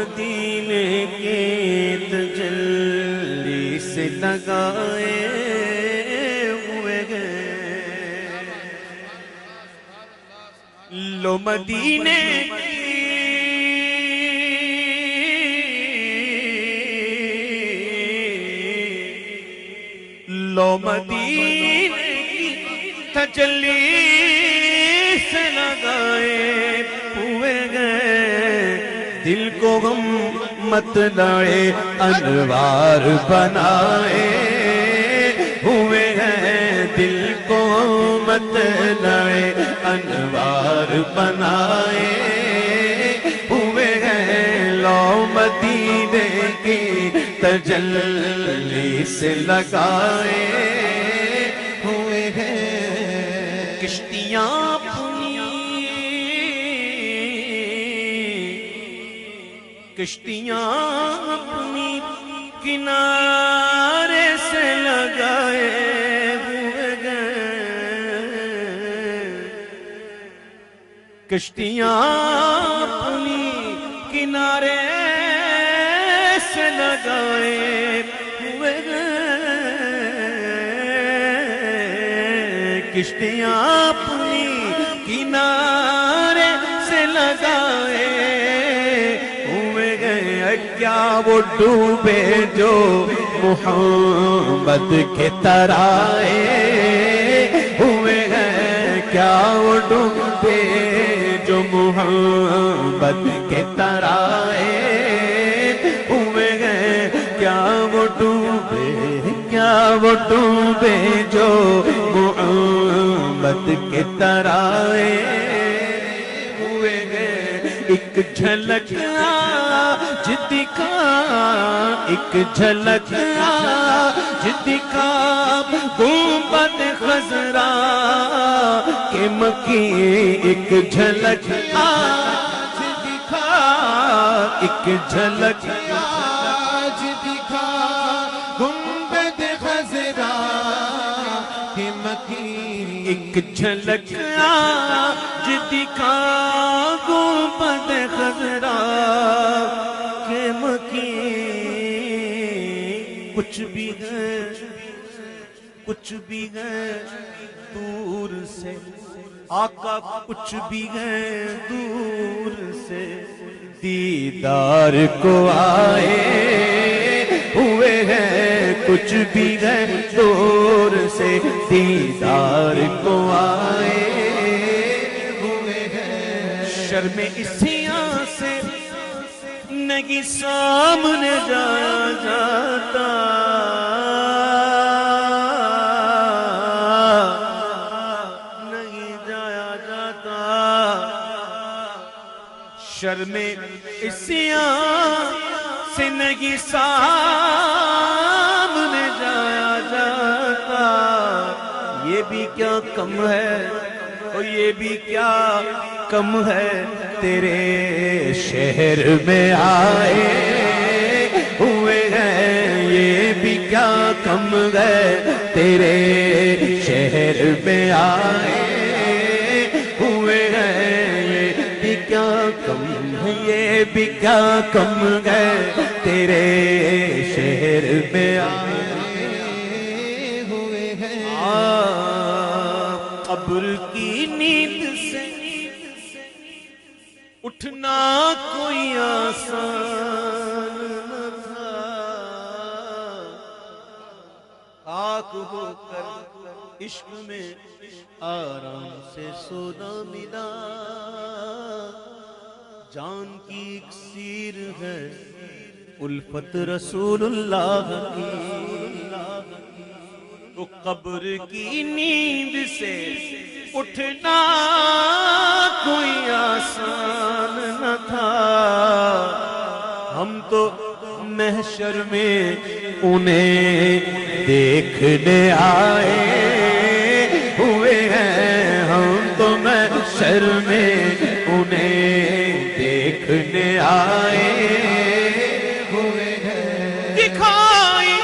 मदीने के तजल्ली से लगाए हुए हैं। लो मदीने लो मदीने की तजल्ली से लगाए हुए गए। दिल को गम मत लाए अनवार बनाए हुए हैं। दिल को मत लाए अनवार बनाए हुए हैं। लो मदीने की तजल्ली से लगाए हुए हैं। किश्तियां किश्तियां अपनी किनारे से लगाए हुए गए। किश्तियां अपनी किनारे से लगाए हुए गए। किश्तियां अपनी किनारे से लगाए क्या वो डूबे जो मोहम्मद के तराए हुए हैं। क्या वो डूबे जो मोहम्मद के तराए हुए हैं। क्या वो डूबे जो मोहम्मद के तराए हुए हैं। एक झलक आज दिखा, एक झलक आज दिखा गुंबद खजरा के मकी। एक झलक आज दिखा, एक झलक आज दिखा गुंबद खजरा के मकी। एक झलक आज दिखा गुंबद खजरा के मकी। कुछ भी है दूर से आका, कुछ भी है दूर से दीदार को आए हुए हैं। कुछ भी है दूर से दीदार को आए हुए हैं। शर्म इसिया से नहीं सामने जाया जाता, नहीं जाया जाता। शर्मे इसिया से नहीं सामने जाया जाता। ये भी क्या कम है, और ये भी क्या कम है तेरे शहर में आए हुए हैं। ये भी क्या कम है तेरे शहर में आए हुए हैं। ये भी क्या कम है, ये भी क्या कम है तेरे शहर में आए हुए हैं। कब्र की नींद से उठना कोई आसान न था। खाक होकर इश्क में आराम से सोना मिला। जान की इक्सीर है उल्फत रसूलुल्लाह की। तो कब्र की नींद से उठना कोई आसान न था। हम तो महशर में उन्हें देखने आए हुए हैं। हम तो महशर में उन्हें देखने आए हुए हैं। दिखाई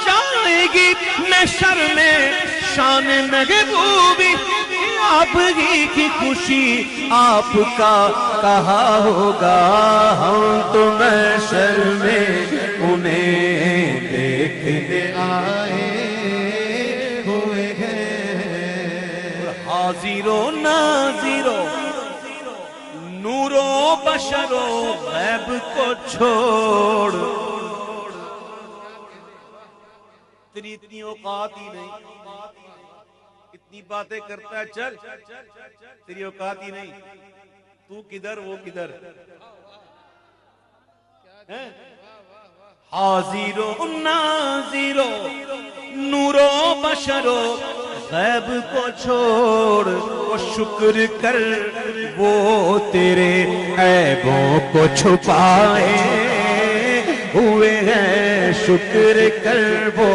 जाएगी महशर में शान महबूबी आप ही की खुशी आपका कहा होगा। हम तो महशर में उन्हें देखने आए हुए हैं। हाजिरो नाजिरो नूरो बशरो गैब को छोड़, तेरी इतनी औकात ही नहीं, इतनी बातें करता है, चल तेरी औकात ही नहीं, तू किधर वो किधर है। हाजिरो नाजिरो नूरो बशरो गैब को छोड़, वो शुक्र कर वो तेरे ऐबों को छुपाए हुए हैं। शुक्र कर वो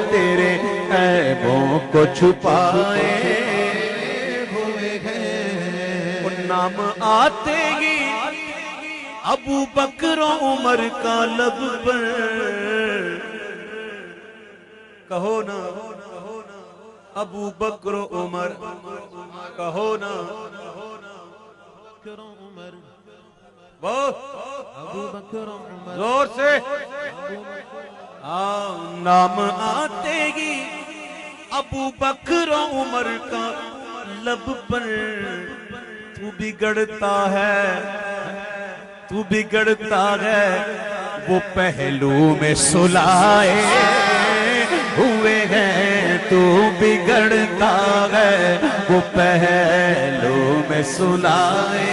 तेरे ऐबों को छुपाए हुए हैं। वो नाम आते ही अबू बकर उमर का लब पर, कहो ना अबू बकर उमर, कहो ना उमर, वो अबू बकर उमर, जोर से नाम आते ही अबू बकर उमर का लब पर, तू बिगड़ता है, तू बिगड़ता है, वो पहलू में सुलाए हुए हैं। तू बिगड़ता है, वो पहलू में सुलाए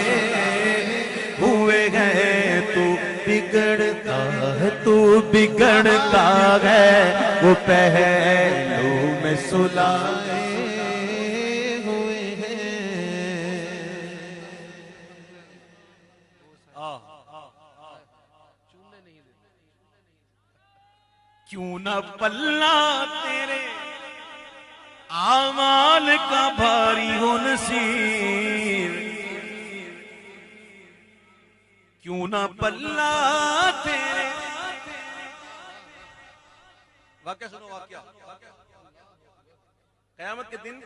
हुए हैं। तू बिगड़ता है, तू बिगड़ता है, वो पहलू में सुलाए हुए हैं। क्यों न पल्ला तेरे आमाल का भारी हो नसीब, क्यों न पल्ला तेरे। वाक्या सुनो, वाक्या। क़यामत के दिन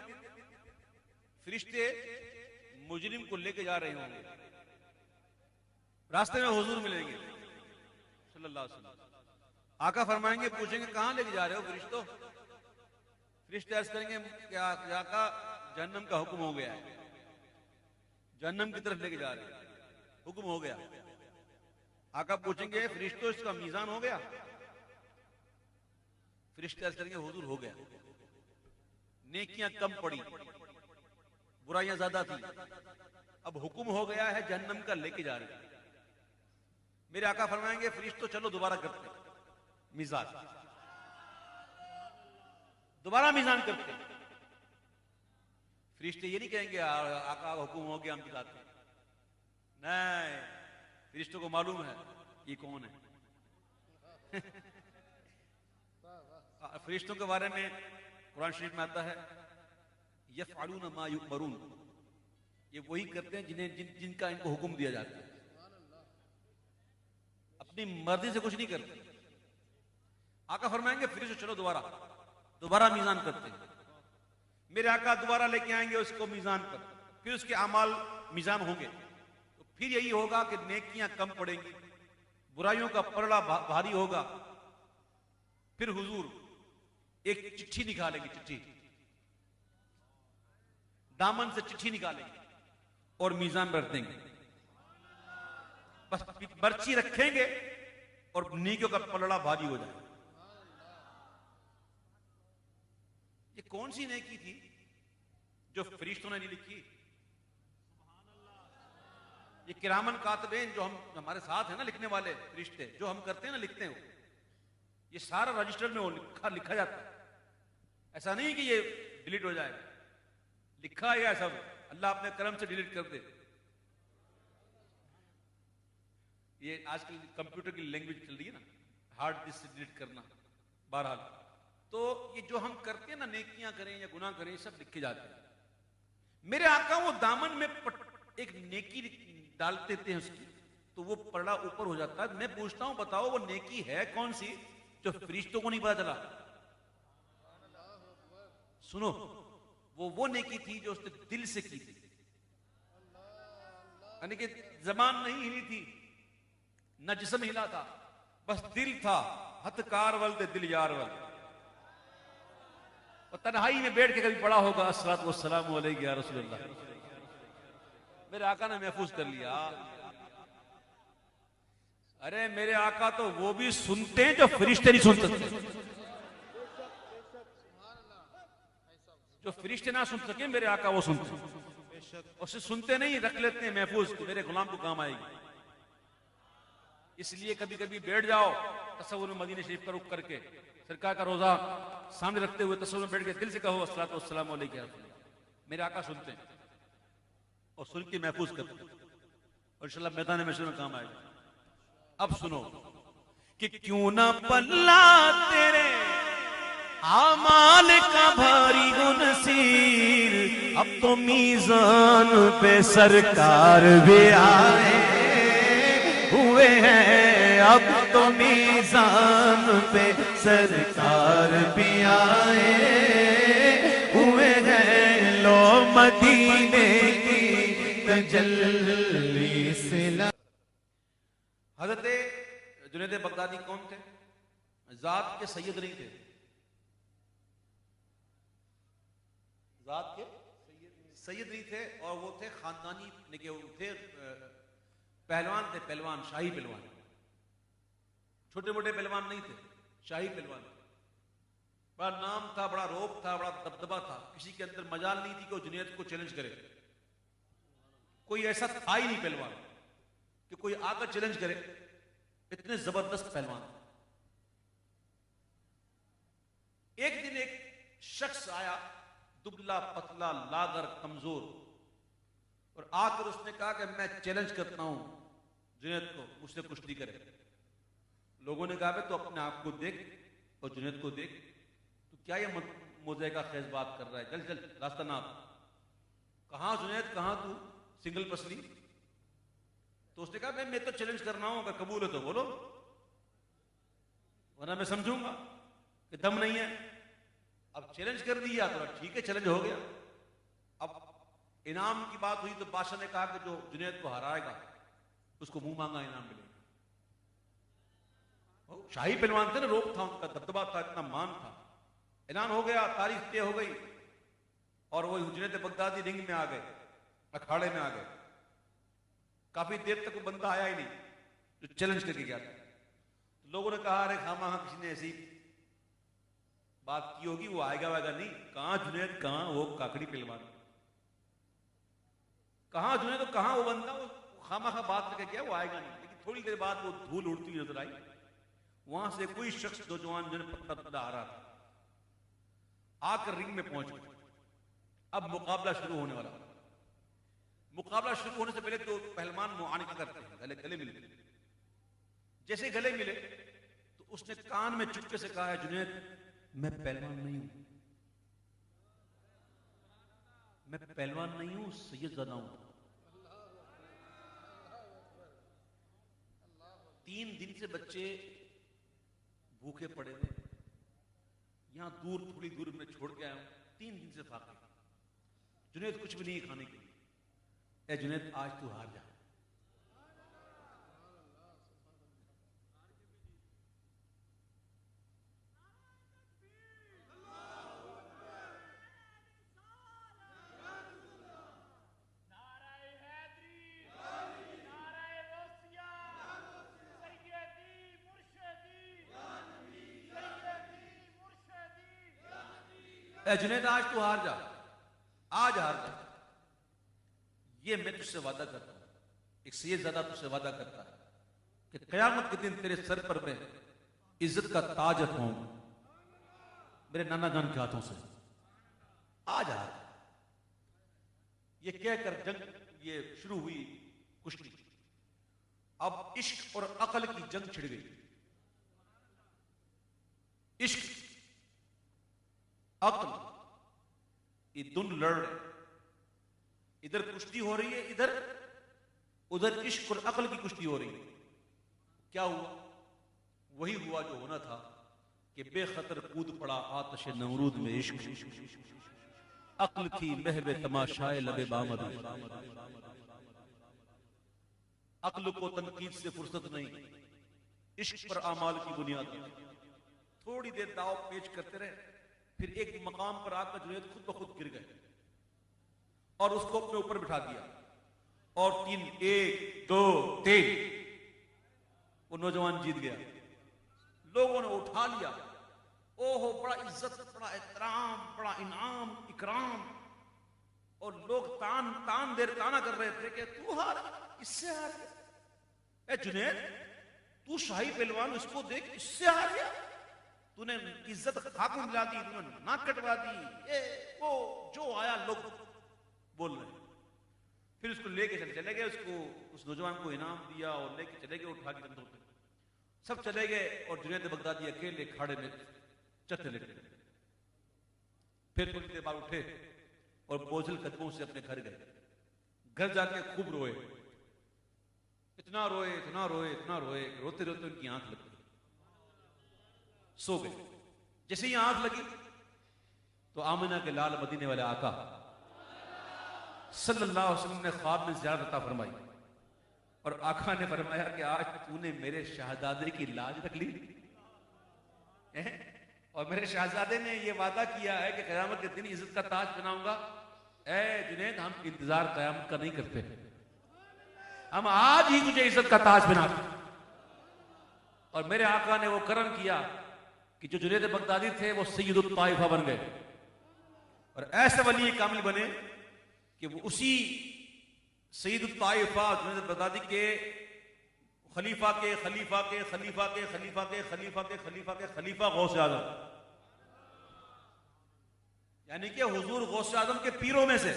फरिश्ते मुजरिम को लेके जा रहे होंगे, रास्ते में हुजूर मिलेंगे सल्लल्लाहु अलैहि वसल्लम। आका फरमाएंगे, पूछेंगे कहां लेके जा रहे हो फरिश्तों? फरिश्ते अर्ज करेंगे क्या आका जहन्नम का हुक्म हो गया है, जहन्नम की तरफ लेके जा रहे हैं, हुक्म हो गया। आका पूछेंगे फरिश्तों इसका मीजान हो गया? फरिश्ते अर्ज करेंगे हुजूर हो गया, नेकियां कम पड़ी, बुराइयां ज्यादा थी, अब हुक्म हो गया है जहन्नम का, लेके जा रहे हैं। मेरे आका फरमाएंगे फरिश्तों चलो दोबारा करते हैं मीजान, दोबारा मीजान करते हैं। फरिश्ते ये नहीं कहेंगे आका हुक्म हो गया हम दिलाते हैं, नहीं, फरिश्तों को मालूम है ये कौन है। फरिश्तों के बारे में कुरान शरीफ में आता है यफ़अलून मा युअमरून, ये वही करते हैं जिनका इनको हुक्म दिया जाता है, अपनी मर्जी से कुछ नहीं करते। आका फरमाएंगे फरिश्ते चलो दोबारा मीजान करते हैं। मेरे आका दोबारा लेके आएंगे उसको मीजान पर, फिर उसके अमाल मीजान होंगे, तो फिर यही होगा कि नेकियां कम पड़ेंगी, बुराइयों का पलड़ा भारी होगा। फिर हुजूर एक चिट्ठी निकालेंगे, चिट्ठी दामन से चिट्ठी निकालेंगे और मीजान रख देंगे, बस पर्ची रखेंगे और नेकियों का पलड़ा भारी हो जाएगा। ये कौन सी नेकी थी जो फरिश्तों ने नहीं लिखी? ये किरामन कातिबीन जो हम हमारे साथ है ना, लिखने वाले फरिश्ते जो हम करते हैं ना, लिखते हैं, ये सारा रजिस्टर में वो लिखा जाता है। ऐसा नहीं कि ये डिलीट हो जाएगा, लिखा है सब, अल्लाह अपने करम से डिलीट कर दे। ये आजकल कंप्यूटर की लैंग्वेज चल रही है ना, हार्ड डिस्क से डिलीट करना। बहरहाल तो ये जो हम करते हैं ना, नेकियां करें या गुनाह करें, सब लिखे जाते हैं। मेरे आका वो दामन में एक नेकी डाल देते हैं उसकी, तो वो पलड़ा ऊपर हो जाता है। मैं पूछता हूं बताओ वो नेकी है कौन सी जो फरिश्तों को नहीं पता चला? सुनो, वो नेकी थी जो उसने दिल से की थी, यानी कि जबान नहीं हिली थी, न जिस्म हिला था, बस दिल था। हथकार वल दे दिल यार वल। और तन्हाई में बैठ के कभी पड़ा होगा अस्सलातु वस्सलामु अलैका या रसूलल्लाह, मेरे आका ने महफूज कर लिया। अरे मेरे आका तो वो भी सुनते हैं जो फरिश्ते नहीं सुन सकते, जो फरिश्ते ना सुन सके मेरे आका वो सुनते हैं। और सिर्फ सुनते नहीं, रख लेते हैं महफूज, मेरे गुलाम को काम आएगी। इसलिए कभी कभी बैठ जाओ तसव्वुर में मदीने शरीफ का रुख करके, सरकार का रोजा सामने रखते हुए तसव्वुर में बैठ के दिल से कहो अस्सलातु वस्सलामु अलैका या रसूलल्लाह, मेरे आका सुनते हैं और सुन के महफूज करते हैं, और इंशाअल्लाह मैदान महशर में काम आएगा। अब सुनो कि क्यों ना पल्ला तेरे आमाल का भारी गुनसीर, अब तो मीजान पे सरकार भी आए हुए हैं, अब तो मीजान पे सरकार भी आए हुए हैं। लो मदीने की तजल्ली से। हजरत जुनैद बगदादी कौन थे? जात के सैयद नहीं थे, जात के सैयद नहीं थे, और वो थे खानदानी, थे पहलवान थे, पहलवान, शाही पहलवान, छोटे मोटे पहलवान नहीं थे, शाही पहलवान। बड़ा नाम था, बड़ा रोब था, बड़ा दबदबा था, किसी के अंदर मजाल नहीं थी कि वो जुनैद को चैलेंज करे। कोई ऐसा था ही नहीं पहलवान कि कोई आकर चैलेंज करे, इतने जबरदस्त पहलवान। एक दिन एक शख्स आया, दुबला पतला लागर कमजोर, और आकर उसने कहा कि मैं चैलेंज करता हूं जुनैद को, मुझसे कुश्ती करे। लोगों ने कहा तो अपने आप को देख और जुनैद को देख, तो क्या ये मोज़े का खेज बात कर रहा है, चल चल रास्ता नाप। कहां जुनैद, कहां तू सिंगल पसली? तो उसने कहा मैं तो चैलेंज करना हूं, अगर कबूल है तो बोलो, वरना मैं समझूंगा कि दम नहीं है। अब चैलेंज कर दिया तो ठीक है, चैलेंज हो गया। अब इनाम की बात हुई तो बादशाह ने कहा कि जो जुनैद को हराएगा उसको मुंह मांगा इनाम मिलेगा। शाही पहलवान थे ना, रोब था उनका, दबदबा था, इतना मान था। इनाम हो गया, तारीख तय हो गई, और वो जुनैद बगदादी रिंग में आ गए, अखाड़े में आ गए। काफी देर तक वो बंदा आया ही नहीं जो चैलेंज करके गया था। तो लोगों ने कहा अरे खामा किसी ने ऐसी बात की होगी, वो आएगा वाएगा नहीं। कहां जुनैद, कहां वो काकड़ी पहलवान, कहां जुनैद, तो कहां वो बंदा, वो खामा खा बात करके गया, वो आएगा नहीं। लेकिन थोड़ी देर बाद वो धूल उड़ती नजर आई, वहां से कोई शख्स नौजवान जो पत्ता पत्ता आ रहा था, आकर रिंग में पहुंच गया। अब मुकाबला शुरू होने वाला। मुकाबला शुरू होने से पहले तो पहलवान मुआनिका करते हैं, गले मिलते। जैसे गले मिले तो उसने कान में चुपके से कहा है जुनैद मैं पहलवान नहीं हूं, मैं पहलवान नहीं हूं, सैयदजादा हूं। 3 दिन से बच्चे भूखे पड़े थे, यहां दूर थोड़ी दूर में छोड़ के आया हूं, 3 दिन से फाके। जुनैद कुछ भी नहीं खाने के लिए। ए जुनैद आज तू हार जा। जुनैद आज तू हार जा, आज हार जा। ये मैं तुझसे वादा करता हूं, एक सैयदजादा तुझसे वादा करता है कि कयामत के दिन तेरे सर पर मैं इज्जत का ताज रखूंगा मेरे नाना जान के हाथों से। आज हार। ये कहकर जंग ये शुरू हुई कुश्ती। अब इश्क और अकल की जंग छिड़ गई। इश्क अक्ल ये दोनों लड़ रहे, इधर कुश्ती हो रही है, इधर उधर इश्क और अक्ल की कुश्ती हो रही है। क्या हुआ? वही हुआ जो होना था कि बेखतर कूद पड़ा आतिश नमरूद में इश्क। अक्ल थी महवे तमाशाए लबे बामद। अक्ल को तनकीद से फुर्सत नहीं, इश्क पर आमाल की बुनियाद। थोड़ी देर दाव पेच करते रहे, फिर एक मकाम पर आकर जुनैद खुद ब खुद गिर गए और उसको अपने ऊपर बिठा दिया और 3 1 2 3 वो नौजवान जीत गया। लोगों ने उठा लिया, ओहो बड़ा इज्जत, बड़ा एहतराम, बड़ा इनाम इकराम। और लोग ताना कर रहे थे कि तू हार, इससे हार गया। ए जुनैद, तू शाही पहलवान, इसको देख, इससे हार गया। तूने इज्जत खाक में मिला दी, तूने नाक कटवा दी, वो जो आया लोग बोल रहे। फिर उसको लेके चले गए, उसको उस नौजवान को इनाम दिया और लेके चले गए उठा के कंधों पे। सब चले गए और जुनैद बगदादी अकेले खाड़े में चलते लेटे। फिर थोड़ी देर बाद उठे और बोझल कदमों से अपने घर गए। घर जाके खूब रोए, इतना रोए इतना रोए इतना रोए, रोते रोते उनकी आंख लग गई, सो गए। जैसे ही आंख लगी तो आमिना के लाल मदीने वाले आका सल्लल्लाहु अलैहि वसल्लम ने ख्वाब में ज़ियारत अता फरमाई और आका ने फरमाया कि आज तूने मेरे शहजादे की लाज रख ली और मेरे शहजादे ने यह वादा किया है कि क़यामत के दिन इज्जत का ताज बनाऊंगा। ऐ जुनैद, हम इंतजार क़यामत का नहीं करते, हम आज ही तुझे इज्जत का ताज बनाते। और मेरे आका ने वो करम किया कि जो जुनैद बगदादी थे वो सय्यदुत ताइफा बन गए और ऐसे वली कामिल बने कि वो उसी सय्यदुत ताइफा जुनैद बगदादी के खलीफा के खलीफा के खलीफा के खलीफा के खलीफा के खलीफा के खलीफा गौस आजम, यानी कि हुजूर गौस आजम के पीरों में से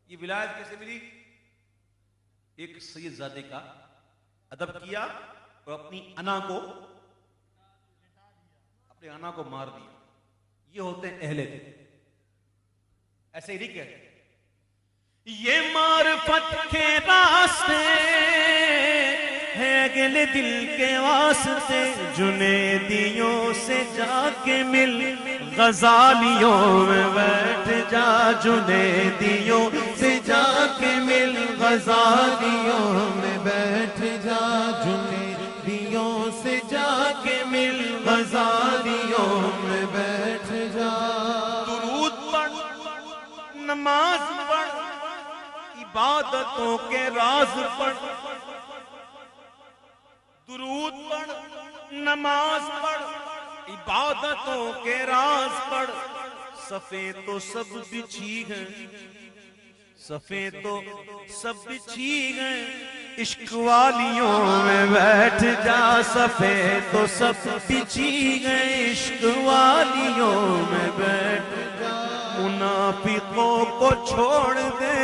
ये विलायत कैसे मिली? एक सैयदजादे का अदब किया और अपनी अना को मार दिया। ये होते हैं अहले दिल। ऐसे ही नहीं कहते ये मारफत के रास्ते है अगले दिल के वास्ते, जुनैदियों से जाके मिल गजालियों में बैठ जा, जुनैदियों से जाके मिल गजालियों में बैठ जा, जुनैदियों से जाके मिल गजालियों में बैठ जा। दुरूद पढ़, नमाज पढ़, इबादतों के राज पढ़, दुरूद पढ़, नमाज पढ़, इबादतों के राज पढ़। सफे तो सब बिछी गए, सफे तो सब बिछी गए, इश्क वालियों में बैठ जा, सफे तो सब बिछी गए, इश्क वालियों में बैठ जा। मुनाफिकों को छोड़ दे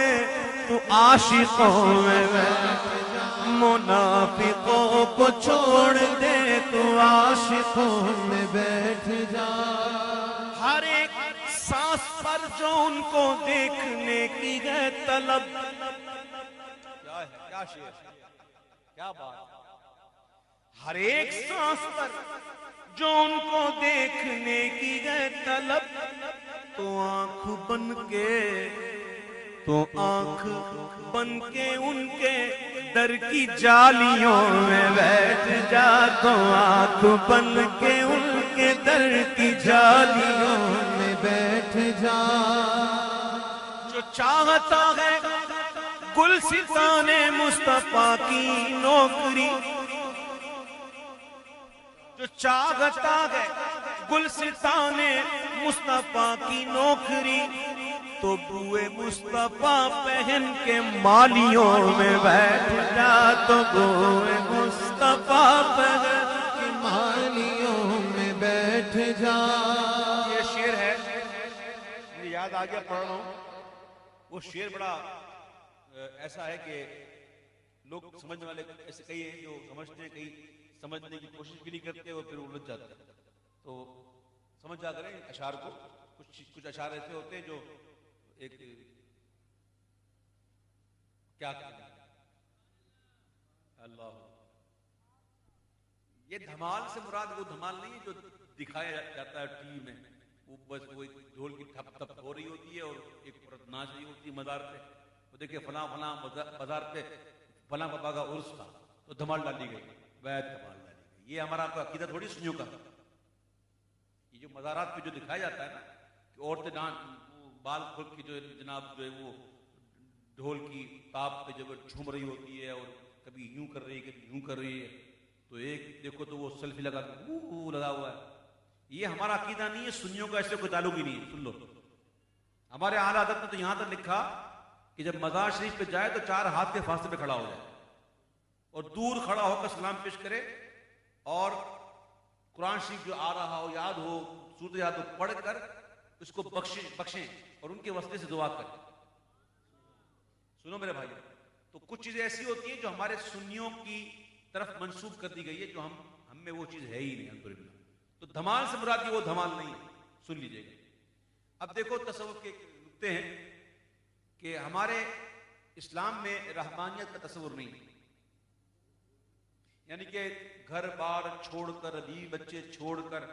तू आशिकों में बैठ जा, मुनाफिकों को छोड़ दे तू आशिकों में बैठ जा। हर एक सांस पर जो उनको देखने की है तलब, क्या है, क्या शेर, क्या बात। हर एक सांस पर जो उनको देखने की है तलब, तो आंख बन के उनके दर की जालियों में बैठ जा, तो आंख बन के उनके दर की जालियों में बैठ जा। जो चाहता है गुलसिताने मुस्तफा की नौकरी, जो चाहता है गुलसिताने मुस्तफा की नौकरी, तो बुए मुस्तफा पहन के मालियों में बैठ जा, तो बुए मुस्तफा पहन के मालियों में बैठ जा। ये शेर है, मुझे याद आ गया, पढ़ रहा हूं। वो शेर बड़ा ऐसा है कि लोग समझने वाले ऐसे कई हैं जो समझते हैं, कई समझने की कोशिश भी नहीं करते और फिर उलझ जाते हैं। तो समझ जा करें अशार को। कुछ अशार ऐसे होते हैं जो एक क्या कहते हैं, अल्लाह, ये धमाल से मुराद वो धमाल नहीं है जो दिखाया जाता है टीवी में, वो बस वो ढोल की ठप ठप हो रही होती है और एक औरत नाच रही होती है मजार पे। तो देखिए फला फला बाजार पे फला बाबा का उर्स था तो धमाल डाली गई, वैद धमाल डाली गई। ये हमारा अकीदा थोड़ी सुनियों का। ये जो मजारात पे जो दिखाया जाता है ना कि औरतें बाल खोल के जो जनाब जो है वो ढोल की ताप पे जो झूम रही होती है और कभी यूं कर रही है कभी यूं कर रही है, तो एक देखो तो वो सेल्फी लगा लगा हुआ है। ये हमारा अकीदा नहीं है, सुन्नियों का इससे कोई ताल्लुक ही नहीं है। सुन लो, हमारे आला अदब में तो यहां तक लिखा कि जब मजार शरीफ पे जाए तो 4 हाथ के फासले पे खड़ा हो जाए और दूर खड़ा होकर सलाम पेश करे और कुरान शरीफ जो आ रहा हो याद हो सूरत याद हो पढ़कर उसको बख्शें और उनके वसीले से दुआ करें। सुनो मेरे भाई, तो कुछ चीजें ऐसी होती हैं जो हमारे सुन्नियों की तरफ मंसूब कर दी गई है जो हम में वो चीज है ही नहीं अल्हम्दुलिल्लाह। तो धमाल से मुराद वो धमाल नहीं, सुन लीजिएगा। अब देखो तसव्वुफ के नुक्ते हैं कि हमारे इस्लाम में रहमानियत का तस्वुर नहीं, यानी कि घर बार छोड़कर बीवी बच्चे छोड़कर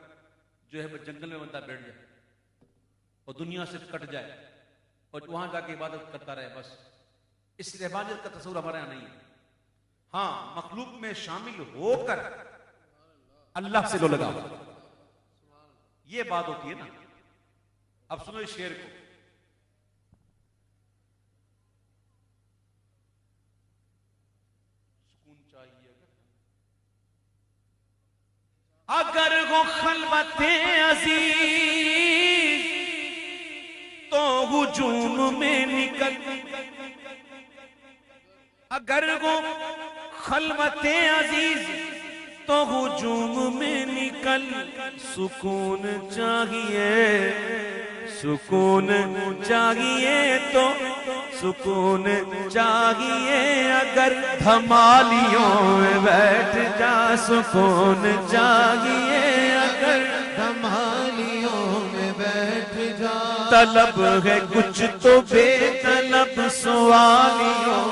जो है जंगल में बंदा बैठ जाए और दुनिया से कट जाए और वहां जाके इबादत करता रहे, बस इस रहमानियत का तस्वुर हमारे यहां नहीं है। हाँ, मखलूक में शामिल होकर अल्लाह से लो लगा, ये बात होती है ना। अब सुनो इस शेर को, सुकून चाहिए अगर वो खलवते अजीज तो हुजूम में निकल, अगर वो खलवते अजीज तो हुजूम में निकल, सुकून चाहिए सुकून चाहिए तो सुकून चाहिए, अगर धमालियों में बैठ जा सुकून चाहिए, अगर धमालियों में बैठ जा, तलब है कुछ तो बेतलब सवालियों